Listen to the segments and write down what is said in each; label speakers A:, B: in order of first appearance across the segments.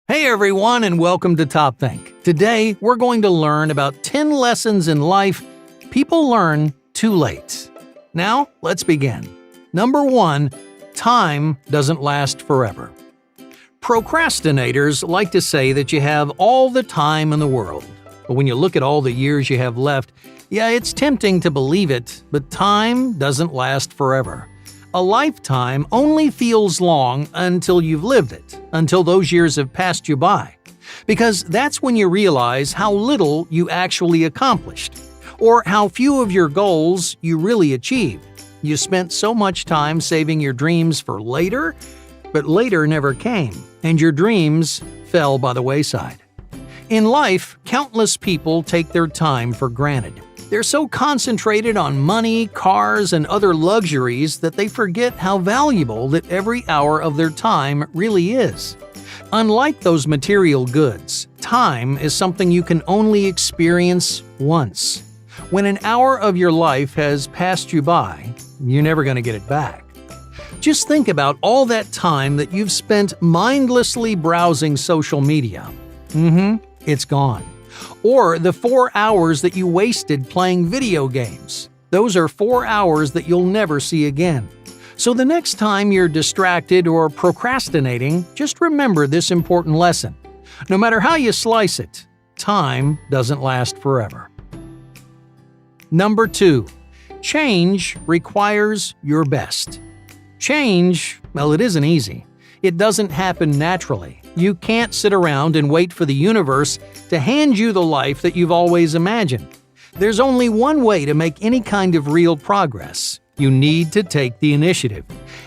A: Hey everyone, and welcome to Top Think. Today, we're going to learn about 10 lessons in life people learn too late. Now, let's begin. Number 1, time doesn't last forever. Procrastinators like to say that you have all the time in the world. But when you look at all the years you have left, it's tempting to believe it, but time doesn't last forever. A lifetime only feels long until you've lived it, until those years have passed you by. Because that's when you realize how little you actually accomplished, or how few of your goals you really achieved. You spent so much time saving your dreams for later, but later never came, and your dreams fell by the wayside. In life, countless people take their time for granted. They're so concentrated on money, cars, and other luxuries that they forget how valuable that every hour of their time really is. Unlike those material goods, time is something you can only experience once. When an hour of your life has passed you by, you're never going to get it back. Just think about all that time that you've spent mindlessly browsing social media. It's gone. Or the 4 hours that you wasted playing video games. Those are 4 hours that you'll never see again. So the next time you're distracted or procrastinating, just remember this important lesson. No matter how you slice it, time doesn't last forever. Number 2, change requires your best. Change, it isn't easy. It doesn't happen naturally. You can't sit around and wait for the universe to hand you the life that you've always imagined. There's only one way to make any kind of real progress. You need to take the initiative.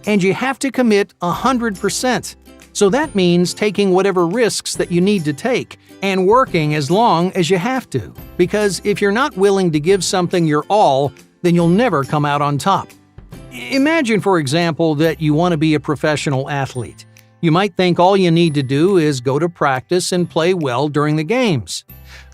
A: And you have to commit 100%. So that means taking whatever risks that you need to take and working as long as you have to. Because if you're not willing to give something your all, then you'll never come out on top. Imagine, for example, that you want to be a professional athlete. You might think all you need to do is go to practice and play well during the games.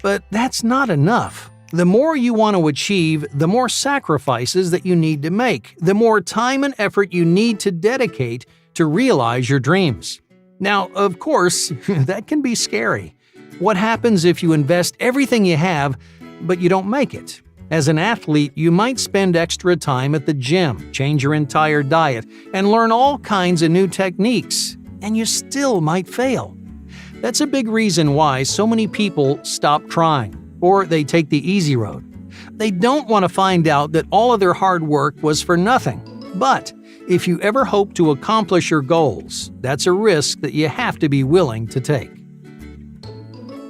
A: But that's not enough. The more you want to achieve, the more sacrifices that you need to make, the more time and effort you need to dedicate to realize your dreams. Now, of course, that can be scary. What happens if you invest everything you have, but you don't make it? As an athlete, you might spend extra time at the gym, change your entire diet, and learn all kinds of new techniques, and you still might fail. That's a big reason why so many people stop trying, or they take the easy road. They don't want to find out that all of their hard work was for nothing. But if you ever hope to accomplish your goals, that's a risk that you have to be willing to take.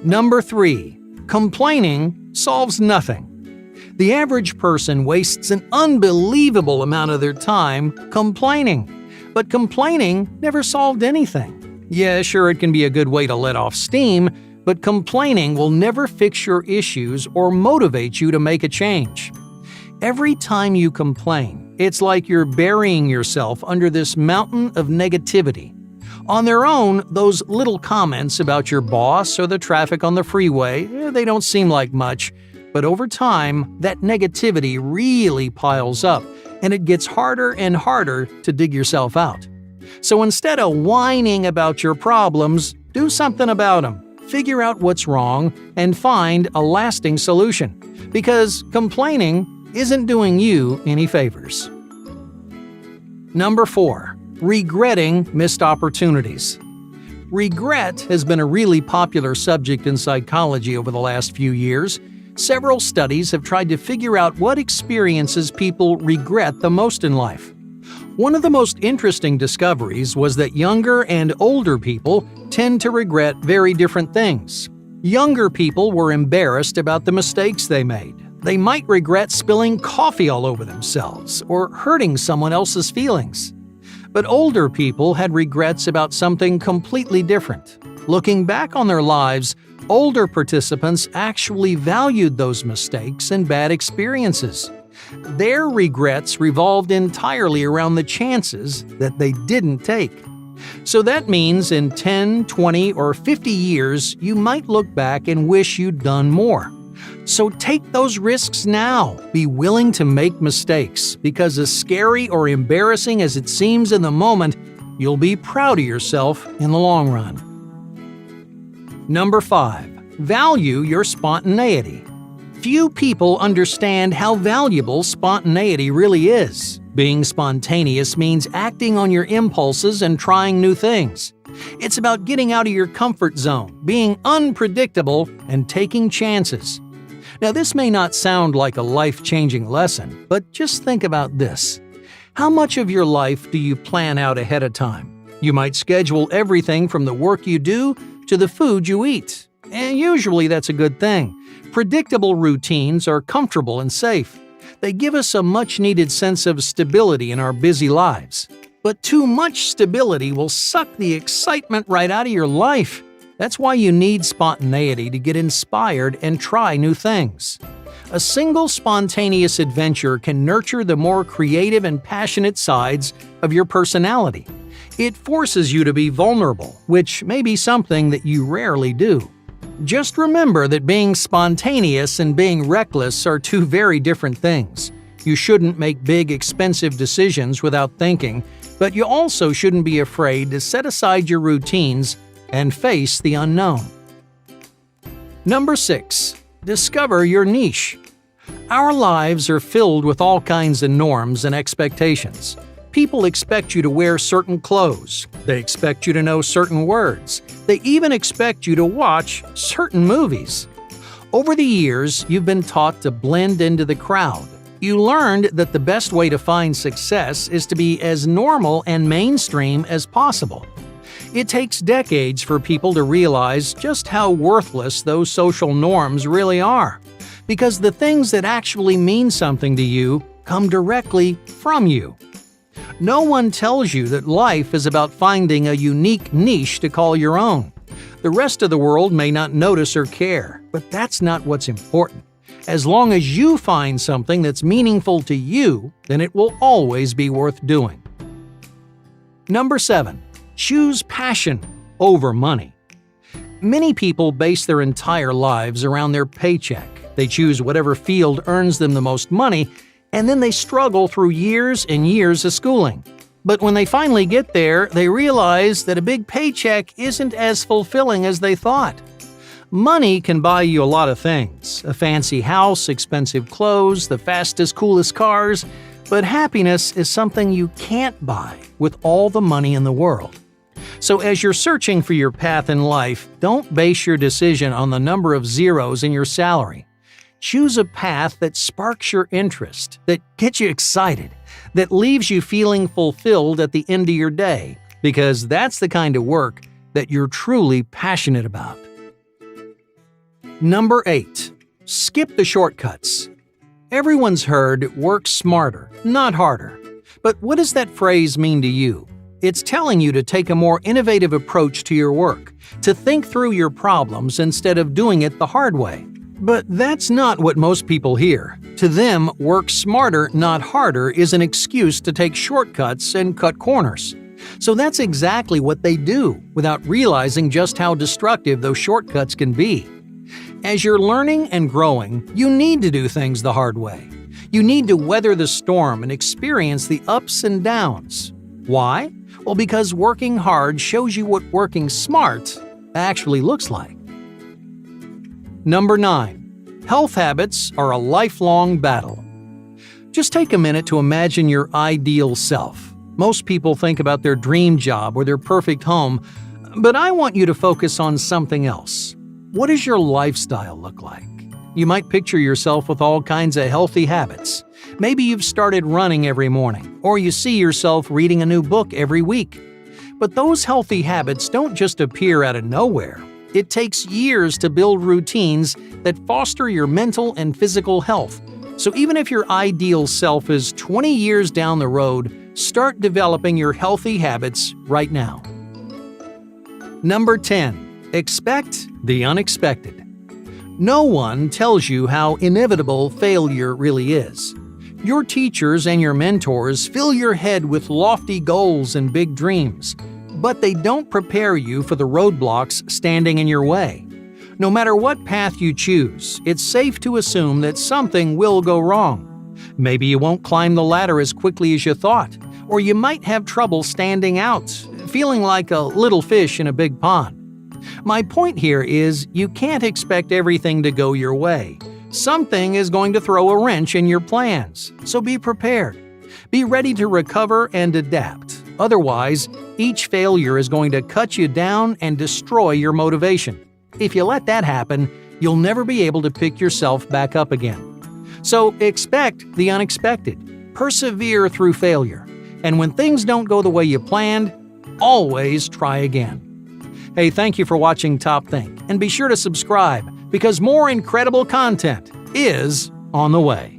A: Number 3, complaining solves nothing. The average person wastes an unbelievable amount of their time complaining. But complaining never solved anything. Yeah, sure, it can be a good way to let off steam, but complaining will never fix your issues or motivate you to make a change. Every time you complain, it's like you're burying yourself under this mountain of negativity. On their own, those little comments about your boss or the traffic on the freeway, they don't seem like much. But over time, that negativity really piles up, and it gets harder and harder to dig yourself out. So instead of whining about your problems, do something about them. Figure out what's wrong and find a lasting solution. Because complaining isn't doing you any favors. Number 4, regretting missed opportunities. Regret has been a really popular subject in psychology over the last few years. Several studies have tried to figure out what experiences people regret the most in life. One of the most interesting discoveries was that younger and older people tend to regret very different things. Younger people were embarrassed about the mistakes they made. They might regret spilling coffee all over themselves or hurting someone else's feelings. But older people had regrets about something completely different. Looking back on their lives, older participants actually valued those mistakes and bad experiences. Their regrets revolved entirely around the chances that they didn't take. So that means in 10, 20, or 50 years, you might look back and wish you'd done more. So take those risks now. Be willing to make mistakes, because as scary or embarrassing as it seems in the moment, you'll be proud of yourself in the long run. Number 5. Value your spontaneity. Few people understand how valuable spontaneity really is. Being spontaneous means acting on your impulses and trying new things. It's about getting out of your comfort zone, being unpredictable, and taking chances. Now, this may not sound like a life-changing lesson, but just think about this. How much of your life do you plan out ahead of time? You might schedule everything from the work you do to the food you eat. And usually that's a good thing. Predictable routines are comfortable and safe. They give us a much-needed sense of stability in our busy lives. But too much stability will suck the excitement right out of your life. That's why you need spontaneity to get inspired and try new things. A single spontaneous adventure can nurture the more creative and passionate sides of your personality. It forces you to be vulnerable, which may be something that you rarely do. Just remember that being spontaneous and being reckless are two very different things. You shouldn't make big, expensive decisions without thinking, but you also shouldn't be afraid to set aside your routines and face the unknown. Number 6. Discover your niche. Our lives are filled with all kinds of norms and expectations. People expect you to wear certain clothes. They expect you to know certain words. They even expect you to watch certain movies. Over the years, you've been taught to blend into the crowd. You learned that the best way to find success is to be as normal and mainstream as possible. It takes decades for people to realize just how worthless those social norms really are, because the things that actually mean something to you come directly from you. No one tells you that life is about finding a unique niche to call your own. The rest of the world may not notice or care, but that's not what's important. As long as you find something that's meaningful to you, then it will always be worth doing. Number 7. Choose passion over money. Many people base their entire lives around their paycheck. They choose whatever field earns them the most money, and then they struggle through years and years of schooling. But when they finally get there, they realize that a big paycheck isn't as fulfilling as they thought. Money can buy you a lot of things: a fancy house, expensive clothes, the fastest, coolest cars, but happiness is something you can't buy with all the money in the world. So as you're searching for your path in life, don't base your decision on the number of zeros in your salary. Choose a path that sparks your interest, that gets you excited, that leaves you feeling fulfilled at the end of your day, because that's the kind of work that you're truly passionate about. Number 8. Skip the shortcuts. Everyone's heard "work smarter, not harder." But what does that phrase mean to you? It's telling you to take a more innovative approach to your work, to think through your problems instead of doing it the hard way. But that's not what most people hear. To them, "work smarter, not harder" is an excuse to take shortcuts and cut corners. So that's exactly what they do, without realizing just how destructive those shortcuts can be. As you're learning and growing, you need to do things the hard way. You need to weather the storm and experience the ups and downs. Why? Well, because working hard shows you what working smart actually looks like. Number 9. Health habits are a lifelong battle. Just take a minute to imagine your ideal self. Most people think about their dream job or their perfect home, but I want you to focus on something else. What does your lifestyle look like? You might picture yourself with all kinds of healthy habits. Maybe you've started running every morning, or you see yourself reading a new book every week. But those healthy habits don't just appear out of nowhere. It takes years to build routines that foster your mental and physical health. So even if your ideal self is 20 years down the road, start developing your healthy habits right now. Number 10. Expect the unexpected. No one tells you how inevitable failure really is. Your teachers and your mentors fill your head with lofty goals and big dreams, but they don't prepare you for the roadblocks standing in your way. No matter what path you choose, it's safe to assume that something will go wrong. Maybe you won't climb the ladder as quickly as you thought, or you might have trouble standing out, feeling like a little fish in a big pond. My point here is you can't expect everything to go your way. Something is going to throw a wrench in your plans, so be prepared. Be ready to recover and adapt. Otherwise, each failure is going to cut you down and destroy your motivation. If you let that happen, you'll never be able to pick yourself back up again. So expect the unexpected. Persevere through failure. And when things don't go the way you planned, always try again. Hey, thank you for watching Top Think, and be sure to subscribe because more incredible content is on the way.